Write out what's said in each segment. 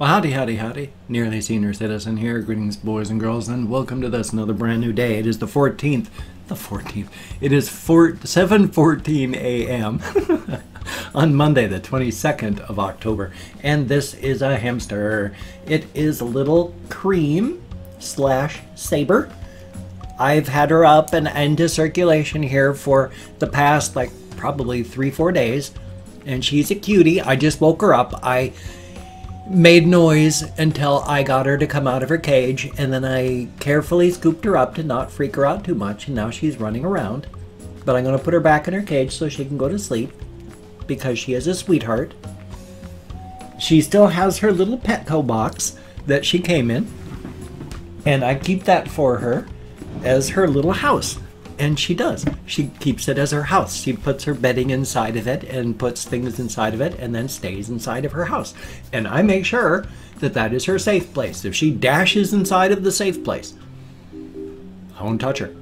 Well, howdy, howdy, howdy. Nearly Senior Citizen here. Greetings, boys and girls, and welcome to this another brand new day. It is the 14th. It is 7:14 a.m. on Monday, the 22nd of October. And this is a hamster. It is a little cream slash saber. I've had her up and into circulation here for the past, probably 3-4 days. And she's a cutie. I just woke her up. I made noise until I got her to come out of her cage, and then I carefully scooped her up to not freak her out too much, and now she's running around. But I'm going to put her back in her cage so she can go to sleep, because she is a sweetheart. She still has her little Petco box that she came in, and I keep that for her as her little house. And she does. She keeps it as her house. She puts her bedding inside of it and puts things inside of it and then stays inside of her house. And I make sure that that is her safe place. If she dashes inside of the safe place, I won't touch her.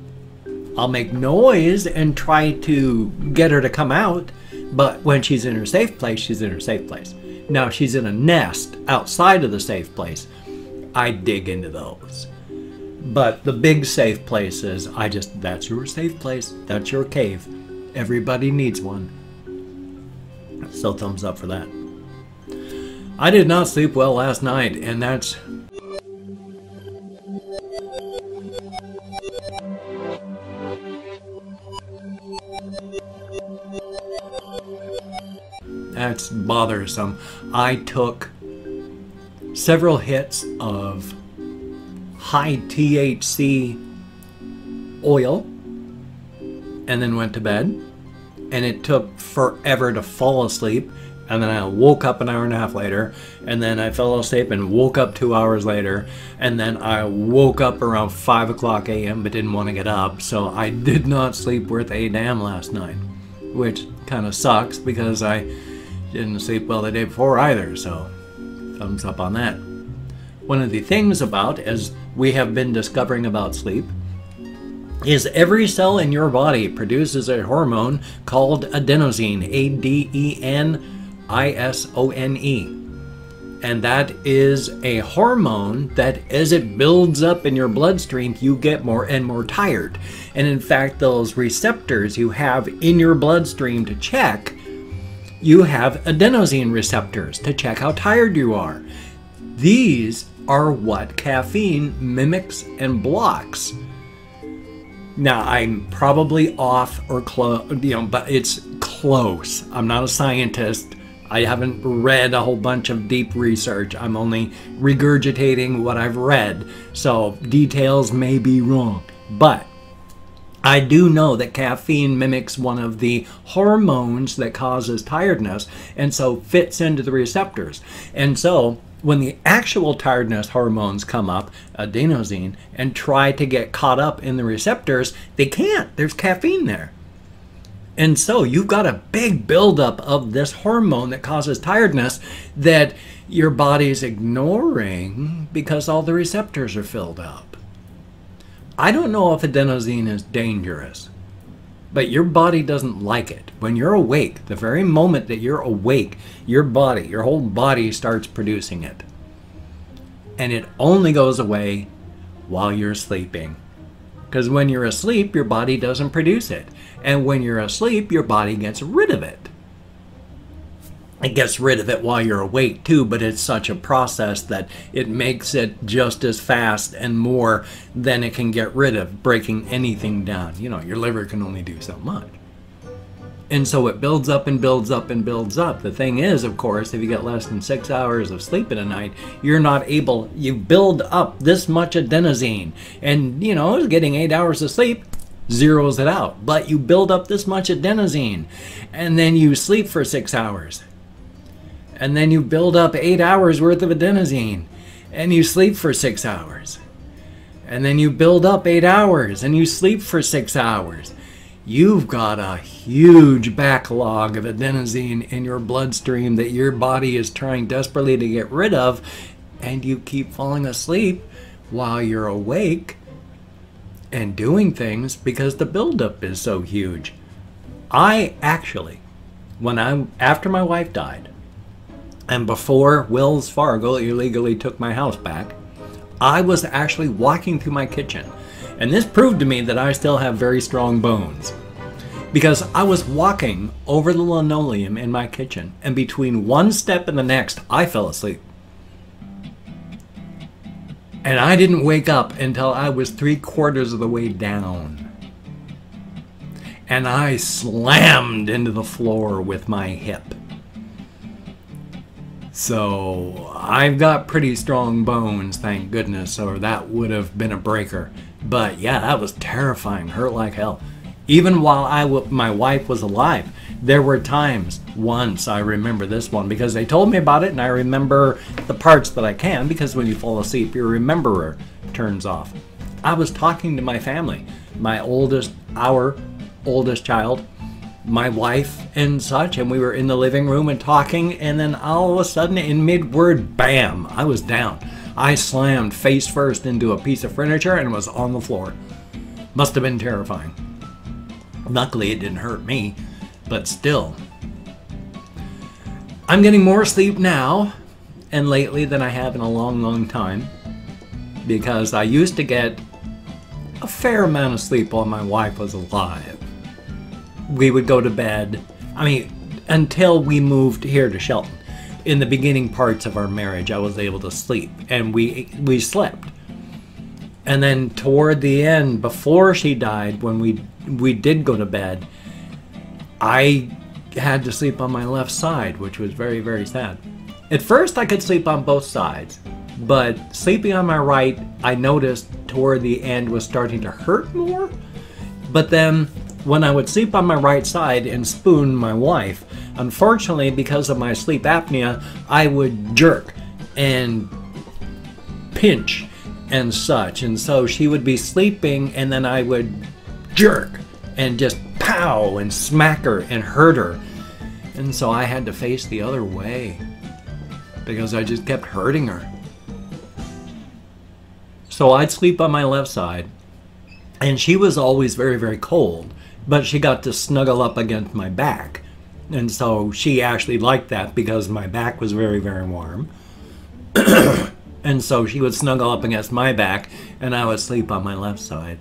I'll make noise and try to get her to come out, but when she's in her safe place, she's in her safe place. Now, if she's in a nest outside of the safe place, I dig into those. But the big safe places, that's your safe place. That's your cave. Everybody needs one. So thumbs up for that. I did not sleep well last night, and that's bothersome. I took several hits of high THC oil and then went to bed, and it took forever to fall asleep, and then I woke up an hour and a half later, and then I fell asleep and woke up 2 hours later, and then I woke up around 5 o'clock a.m. but didn't want to get up, so I did not sleep worth a damn last night, which kind of sucks because I didn't sleep well the day before either, so thumbs up on that. One of the things about, as we have been discovering about sleep, is every cell in your body produces a hormone called adenosine, A-D-E-N-I-S-O-N-E. And that is a hormone that, as it builds up in your bloodstream, you get more and more tired. And in fact, those receptors you have in your bloodstream to check, you have adenosine receptors to check how tired you are. These are what caffeine mimics and blocks. Now, I'm probably off or close, but it's close. I'm not a scientist. I haven't read a whole bunch of deep research. I'm only regurgitating what I've read, so details may be wrong. But I do know that caffeine mimics one of the hormones that causes tiredness, and so fits into the receptors. And so when the actual tiredness hormones come up, adenosine, and try to get caught up in the receptors, they can't. There's caffeine there. And so you've got a big buildup of this hormone that causes tiredness that your body's ignoring because all the receptors are filled up. I don't know if adenosine is dangerous, but your body doesn't like it. When you're awake, the very moment that you're awake, your whole body starts producing it. And it only goes away while you're sleeping. Because when you're asleep, your body doesn't produce it. And when you're asleep, your body gets rid of it. It gets rid of it while you're awake too, but it's such a process that it makes it just as fast and more than it can get rid of, breaking anything down. Your liver can only do so much. And so it builds up and builds up and builds up. The thing is, of course, if you get less than 6 hours of sleep in a night, you build up this much adenosine. And, getting 8 hours of sleep zeroes it out. But you build up this much adenosine, and then you sleep for 6 hours. And then you build up 8 hours worth of adenosine, and you sleep for 6 hours. And then you build up 8 hours, and you sleep for 6 hours. You've got a huge backlog of adenosine in your bloodstream that your body is trying desperately to get rid of, and you keep falling asleep while you're awake and doing things because the buildup is so huge. I actually, after my wife died, And before Wells Fargo illegally took my house back, I was actually walking through my kitchen. And this proved to me that I still have very strong bones. Because I was walking over the linoleum in my kitchen, and between one step and the next, I fell asleep. And I didn't wake up until I was 3/4 of the way down. And I slammed into the floor with my hip. So I've got pretty strong bones, thank goodness, or that would have been a breaker. But yeah, that was terrifying, hurt like hell. Even while my wife was alive, there were times, once I remember this one, because they told me about it and I remember the parts that I can, because when you fall asleep, your rememberer turns off. I was talking to my family, our oldest child, my wife and such, and we were in the living room and talking, and then all of a sudden in mid-word, bam, I was down. I slammed face first into a piece of furniture and was on the floor. Must have been terrifying. Luckily it didn't hurt me, but still. I'm getting more sleep now and lately than I have in a long time, because I used to get a fair amount of sleep while my wife was alive. We would go to bed, until we moved here to Shelton. In the beginning parts of our marriage, I was able to sleep, and we slept. And then toward the end, before she died, when we did go to bed, I had to sleep on my left side, which was very, very sad. At first, I could sleep on both sides, but sleeping on my right, I noticed toward the end was starting to hurt more. But then, when I would sleep on my right side and spoon my wife, unfortunately, because of my sleep apnea, I would jerk and pinch and such. And so she would be sleeping and then I would jerk and just pow and smack her and hurt her. And so I had to face the other way because I just kept hurting her. So I'd sleep on my left side, and she was always very, very cold, but she got to snuggle up against my back. And so she actually liked that because my back was very, very warm. And so she would snuggle up against my back and I would sleep on my left side.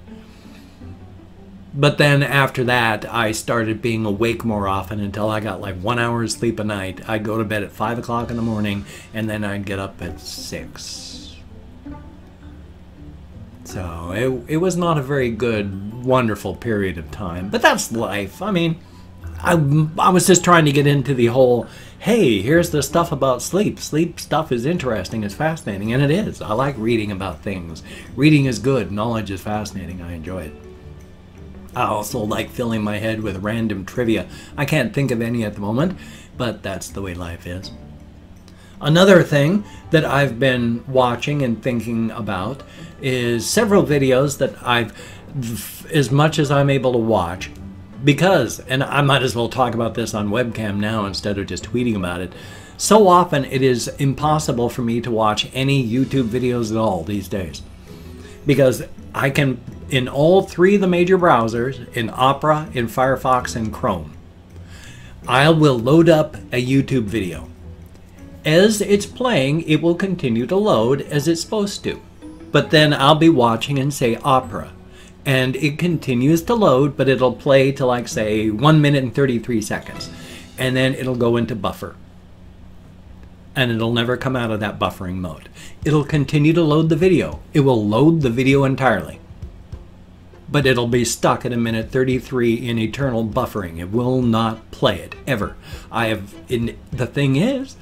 But then after that, I started being awake more often until I got like 1 hour's sleep a night. I'd go to bed at 5 o'clock in the morning and then I'd get up at 6. So it was not a very good, wonderful period of time. But that's life. I was just trying to get into the whole, hey, here's the stuff about sleep. Sleep stuff is interesting, it's fascinating, and it is. I like reading about things. Reading is good, knowledge is fascinating, I enjoy it. I also like filling my head with random trivia. I can't think of any at the moment, but that's the way life is. Another thing that I've been watching and thinking about is several videos that as much as I'm able to watch, because, and I might as well talk about this on webcam now instead of just tweeting about it, so often it is impossible for me to watch any YouTube videos at all these days. Because I can, in all three of the major browsers, in Opera, in Firefox, and Chrome, I will load up a YouTube video. As it's playing, it will continue to load as it's supposed to. But then I'll be watching in, say, Opera, and it continues to load, but it'll play to, like, say, 1 minute and 33 seconds. And then it'll go into buffer. And it'll never come out of that buffering mode. It'll continue to load the video. It will load the video entirely. But it'll be stuck at 1 minute 33 in eternal buffering. It will not play it, ever. The thing is,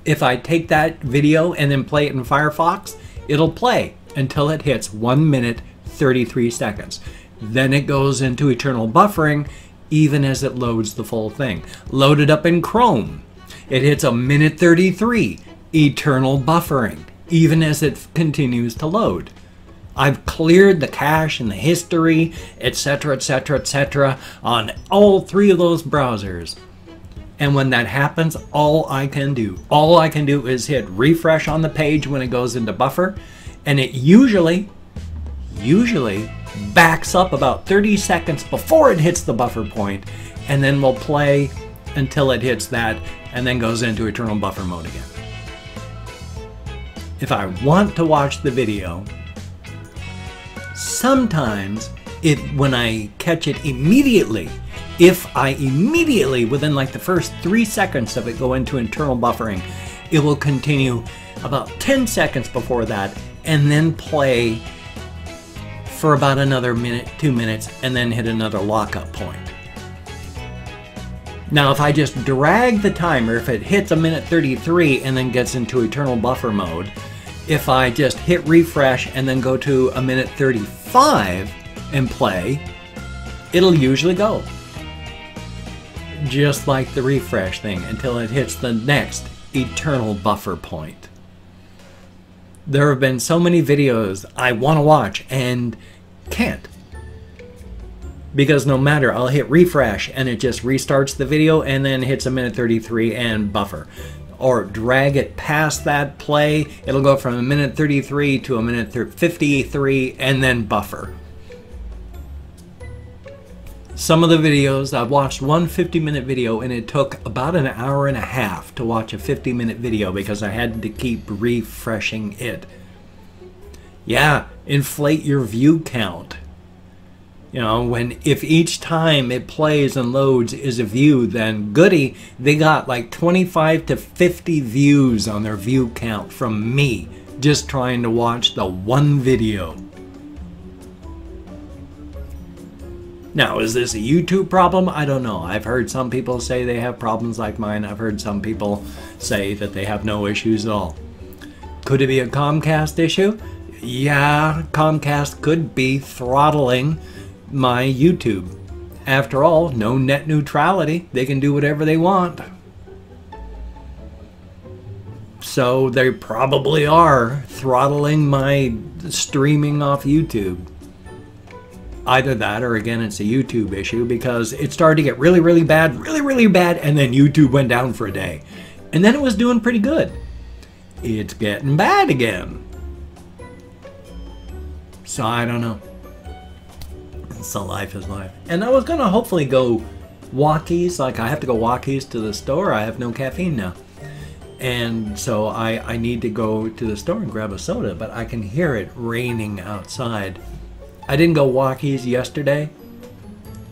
if I take that video and then play it in Firefox, it'll play until it hits 1 minute 33 seconds. Then it goes into eternal buffering even as it loads the full thing. Loaded up in Chrome, it hits 1 minute 33, eternal buffering, even as it continues to load. I've cleared the cache and the history, etc., etc., etc. on all three of those browsers. And when that happens, all I can do is hit refresh on the page when it goes into buffer, and it usually backs up about 30 seconds before it hits the buffer point, and then will play until it hits that, and then goes into eternal buffer mode again. if I want to watch the video, sometimes when I catch it immediately, if I immediately, within like the first 3 seconds of it, go into internal buffering, it will continue about 10 seconds before that and then play for about another minute, 2 minutes, and then hit another lockup point. Now, if I just drag the timer, if it hits a minute 33 and then gets into eternal buffer mode, if I just hit refresh and then go to a minute 35 and play, it'll usually go. Just like the refresh thing, until it hits the next eternal buffer point. There have been so many videos I want to watch and can't. Because no matter, I'll hit refresh and it just restarts the video and then hits a minute 33 and buffer. Or drag it past that play, it'll go from a minute 33 to a minute 53 and then buffer. Some of the videos, I've watched one 50-minute video and it took about an hour and a half to watch a 50-minute video because I had to keep refreshing it. Yeah, inflate your view count. You know, if each time it plays and loads is a view, then goody, they got like 25 to 50 views on their view count from me just trying to watch the one video. Now, is this a YouTube problem? I don't know. I've heard some people say they have problems like mine. I've heard some people say that they have no issues at all. Could it be a Comcast issue? Yeah, Comcast could be throttling my YouTube. After all, no net neutrality. They can do whatever they want. So they probably are throttling my streaming off YouTube. Either that, or again, it's a YouTube issue, because it started to get really bad, and then YouTube went down for a day. And then it was doing pretty good. It's getting bad again. So I don't know. So life is life. And I was gonna hopefully go walkies, like I have to go walkies to the store. I have no caffeine now. And so I need to go to the store and grab a soda, but I can hear it raining outside. I didn't go walkies yesterday.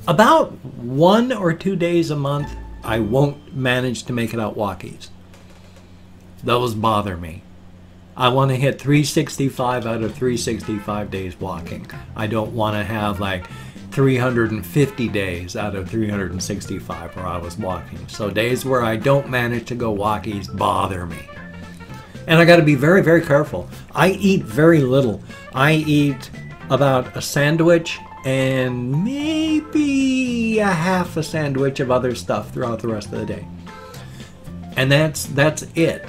About 1 or 2 days a month, I won't manage to make it out walkies. Those bother me. I want to hit 365 out of 365 days walking. I don't want to have like 350 days out of 365 where I was walking. So days where I don't manage to go walkies bother me. And I got to be very careful. I eat very little. I eat about a sandwich and maybe a half a sandwich of other stuff throughout the rest of the day. And that's it.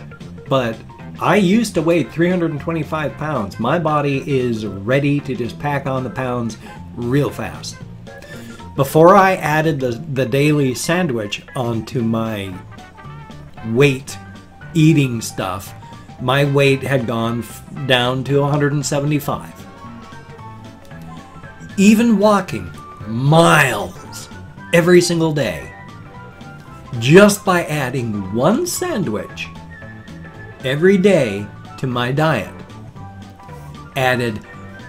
But I used to weigh 325 pounds. My body is ready to just pack on the pounds real fast. Before I added the daily sandwich onto my weight eating stuff, my weight had gone down to 175. Even walking miles every single day, just by adding one sandwich every day to my diet, added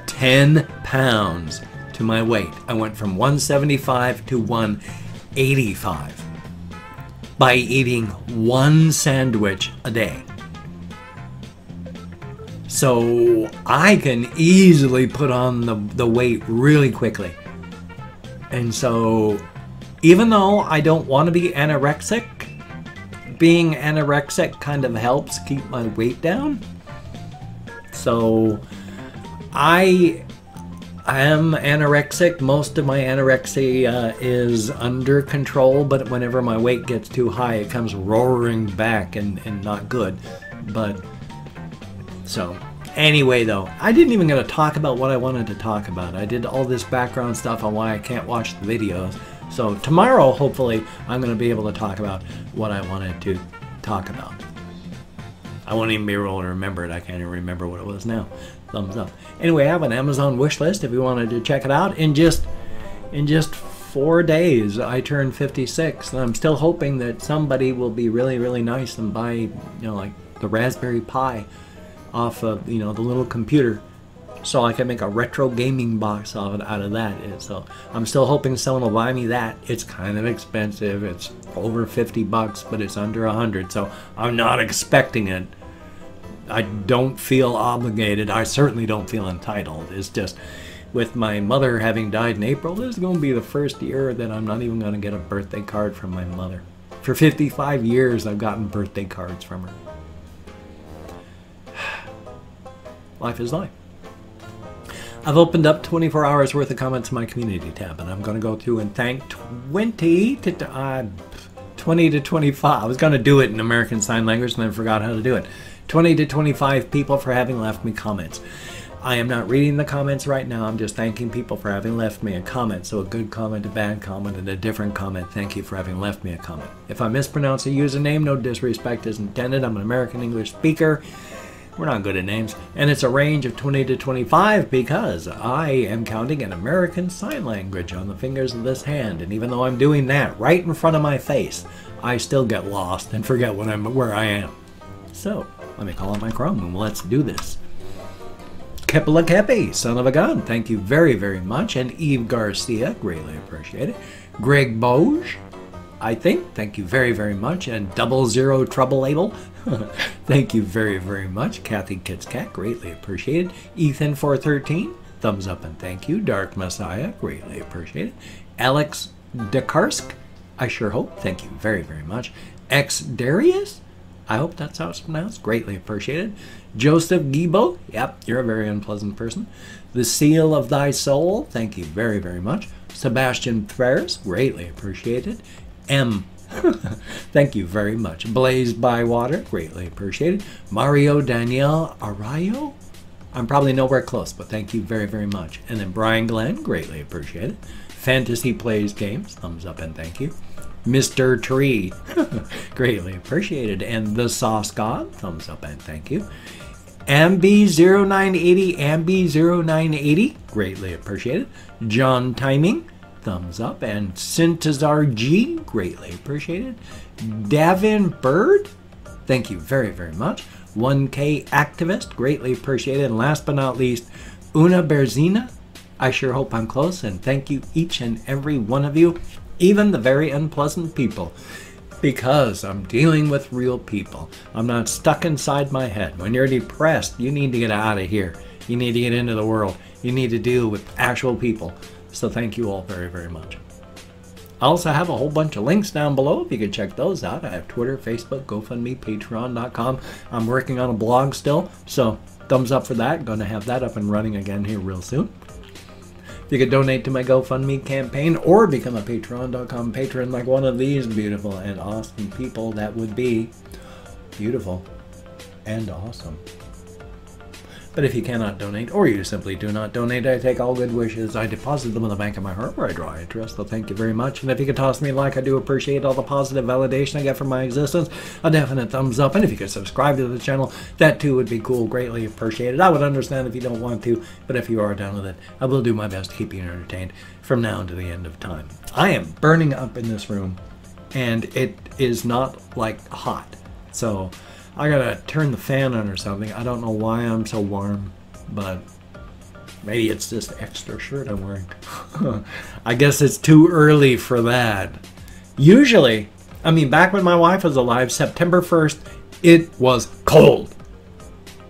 10 pounds to my weight. I went from 175 to 185 by eating one sandwich a day. So I can easily put on the weight really quickly. And so even though I don't want to be anorexic, being anorexic kind of helps keep my weight down. So I am anorexic. Most of my anorexia is under control, but whenever my weight gets too high, it comes roaring back and not good. But so anyway, though, I didn't even get to talk about what I wanted to talk about. I did all this background stuff on why I can't watch the videos. So tomorrow, hopefully, I'm going to be able to talk about what I wanted to talk about. I won't even be able to remember it. I can't even remember what it was now. Thumbs up. Anyway, I have an Amazon wish list if you wanted to check it out. In just 4 days, I turned 56, and I'm still hoping that somebody will be really nice and buy, like the Raspberry Pi off of, you know, the little computer, so I can make a retro gaming box out of that. So I'm still hoping someone will buy me that. It's kind of expensive. It's over 50 bucks, but it's under 100, so I'm not expecting it. I don't feel obligated. I certainly don't feel entitled. It's just, with my mother having died in April, this is going to be the first year that I'm not even going to get a birthday card from my mother. For 55 years, I've gotten birthday cards from her. Life is life. I've opened up 24 hours worth of comments in my community tab, and I'm going to go through and thank 20 to 25. I was going to do it in American Sign Language and then forgot how to do it. 20 to 25 people for having left me comments. I am not reading the comments right now. I'm just thanking people for having left me a comment. So a good comment, a bad comment, and a different comment. Thank you for having left me a comment. If I mispronounce a username, no disrespect is intended. I'm an American English speaker. We're not good at names. And it's a range of 20 to 25 because I am counting in American Sign Language on the fingers of this hand. And even though I'm doing that right in front of my face, I still get lost and forget where I am. So let me call on my Chrome and let's do this. Kepla Kepi, son of a gun, thank you very, very much. And Eve Garcia, greatly appreciate it. Greg Boge, I think, thank you very, very much. And 00 Trouble Label, thank you very, very much. Kathy Kitscat, greatly appreciated. Ethan 413, thumbs up and thank you. Dark Messiah, greatly appreciated. Alex Dekarsk, I sure hope, thank you very, very much. X Darius, I hope that's how it's pronounced. Greatly appreciated. Joseph Gibo. Yep, you're a very unpleasant person. The Seal of Thy Soul. Thank you very, very much. Sebastian Ferris. Greatly appreciated. M. Thank you very much. Blazed by Water. Greatly appreciated. Mario Daniel Arayo. I'm probably nowhere close, but thank you very, very much. And then Brian Glenn. Greatly appreciated. Fantasy Plays Games. Thumbs up and thank you. Mr. Tree, greatly appreciated. And the Sauce God, thumbs up and thank you. Ambi0980, Ambi0980, greatly appreciated. John Timing, thumbs up. And Syntazar G, greatly appreciated. Davin Bird, thank you very, very much. 1K Activist, greatly appreciated. And last but not least, Una Berzina, I sure hope I'm close. And thank you each and every one of you. Even the very unpleasant people, because I'm dealing with real people. I'm not stuck inside my head. When you're depressed, you need to get out of here. You need to get into the world. You need to deal with actual people. So thank you all very, very much. I also have a whole bunch of links down below if you could check those out. I have Twitter, Facebook, GoFundMe, Patreon.com. I'm working on a blog still, so thumbs up for that. Going to have that up and running again here real soon. You could donate to my GoFundMe campaign or become a Patreon.com patron like one of these beautiful and awesome people. That would be beautiful and awesome. But if you cannot donate, or you simply do not donate, I take all good wishes. I deposit them in the bank of my heart where I draw interest. So thank you very much. And if you could toss me a like, I do appreciate all the positive validation I get from my existence. A definite thumbs up. And if you could subscribe to the channel, that too would be cool. Greatly appreciated. I would understand if you don't want to, but if you are down with it, I will do my best to keep you entertained from now to the end of time. I am burning up in this room, and it is not like hot. So I gotta turn the fan on or something. I don't know why I'm so warm, but maybe it's this extra shirt I'm wearing. I guess it's too early for that. Usually, I mean, back when my wife was alive, September 1st, it was cold.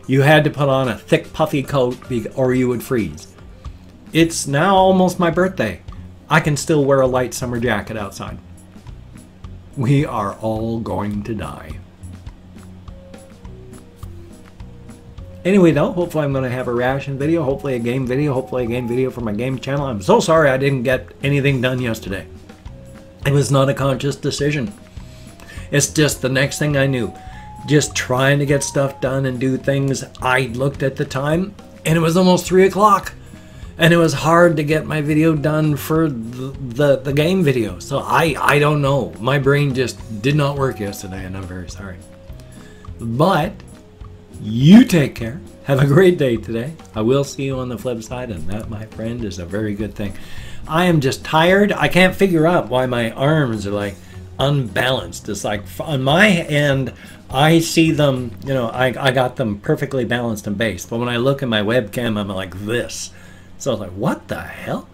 You had to put on a thick, puffy coat or you would freeze. It's now almost my birthday. I can still wear a light summer jacket outside. We are all going to die. Anyway, though, hopefully I'm going to have a reaction video, hopefully a game video, hopefully a game video for my game channel. I'm so sorry I didn't get anything done yesterday. It was not a conscious decision. It's just the next thing I knew. Just trying to get stuff done and do things. I looked at the time, and it was almost 3 o'clock. And it was hard to get my video done for the game video. So I don't know. My brain just did not work yesterday, and I'm very sorry. But you take care. Have a great day today. I will see you on the flip side, and that, my friend, is a very good thing. I am just tired. I can't figure out why my arms are like unbalanced. It's like on my end, I see them, you know, I got them perfectly balanced and based. But when I look at my webcam, I'm like this. So I was like, what the hell?